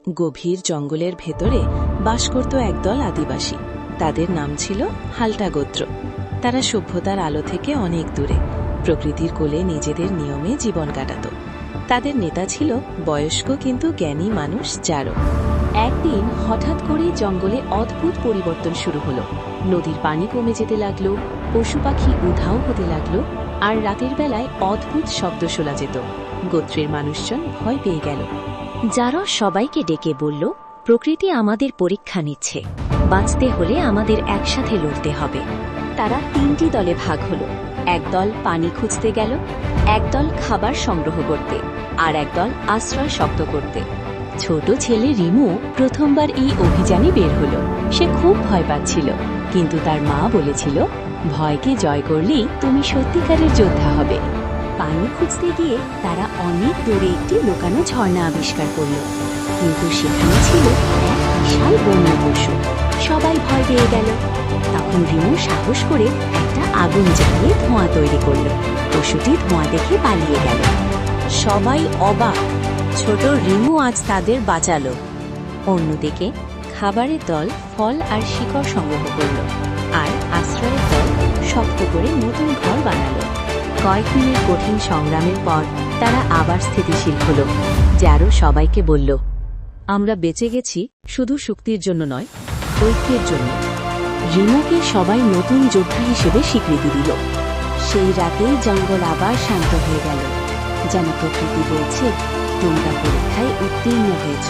গভীর জঙ্গলের ভেতরে বাস করত একদল আদিবাসী। তাদের নাম ছিল হাল্টা গোত্র। তারা সভ্যতার আলো থেকে অনেক দূরে প্রকৃতির কোলে নিজেদের নিয়মে জীবন কাটাত। তাদের নেতা ছিল বয়স্ক কিন্তু জ্ঞানী মানুষ জারো। একদিন হঠাৎ করেই জঙ্গলে অদ্ভুত পরিবর্তন শুরু হলো। নদীর পানি কমে যেতে লাগলো, পশু পাখি উধাও হতে লাগলো, আর রাতের বেলায় অদ্ভুত শব্দ শোনা যেত। গোত্রের মানুষজন ভয় পেয়ে গেল। যারা সবাইকে ডেকে বলল, প্রকৃতি আমাদের পরীক্ষা নিচ্ছে, বাঁচতে হলে আমাদের একসাথে লড়তে হবে। তারা 3টি দলে ভাগ হলো। একদল পানি খুঁজতে গেল, একদল খাবার সংগ্রহ করতে, আর একদল আশ্রয় শক্ত করতে। ছোট ছেলে রিমু প্রথমবার এই অভিযানে বের হলো। সে খুব ভয় পাচ্ছিল, কিন্তু তার মা বলেছিল, ভয়কে জয় করলেই তুমি সত্যিকারের যোদ্ধা হবে। পানি খুঁজতে গিয়ে তারা অনেক দূরে একটি লুকানো ঝর্ণা আবিষ্কার করল, কিন্তু সেখানে ছিল এক বিশাল বন্য পশু। সবাই ভয় পেয়ে গেল। তখন রিমু সাহস করে একটা আগুন জ্বালিয়ে ধোঁয়া তৈরি করল। পশুটি ধোঁয়া দেখে পালিয়ে গেল। সবাই অবাক, ছোট রিমু আজ তাদের বাঁচালো। অন্যদিকে খাবারের দল ফল আর শিকড় সংগ্রহ করল, আর আশ্রয়ের দল শক্ত করে নতুন ঘর বানালো। কয়েকদিনের কঠিন সংগ্রামের পর তারা আবার স্থিতিশীল হল। জারো সবাইকে বলল, আমরা বেঁচে গেছি শুধু শক্তির জন্য নয়, ঐক্যের জন্য। রিমুকে সবাই নতুন যোদ্ধা হিসেবে স্বীকৃতি দিল। সেই রাতেই জঙ্গল আবার শান্ত হয়ে গেল, যেন প্রকৃতি বলছে, তোমরা পরীক্ষায় উত্তীর্ণ হয়েছ।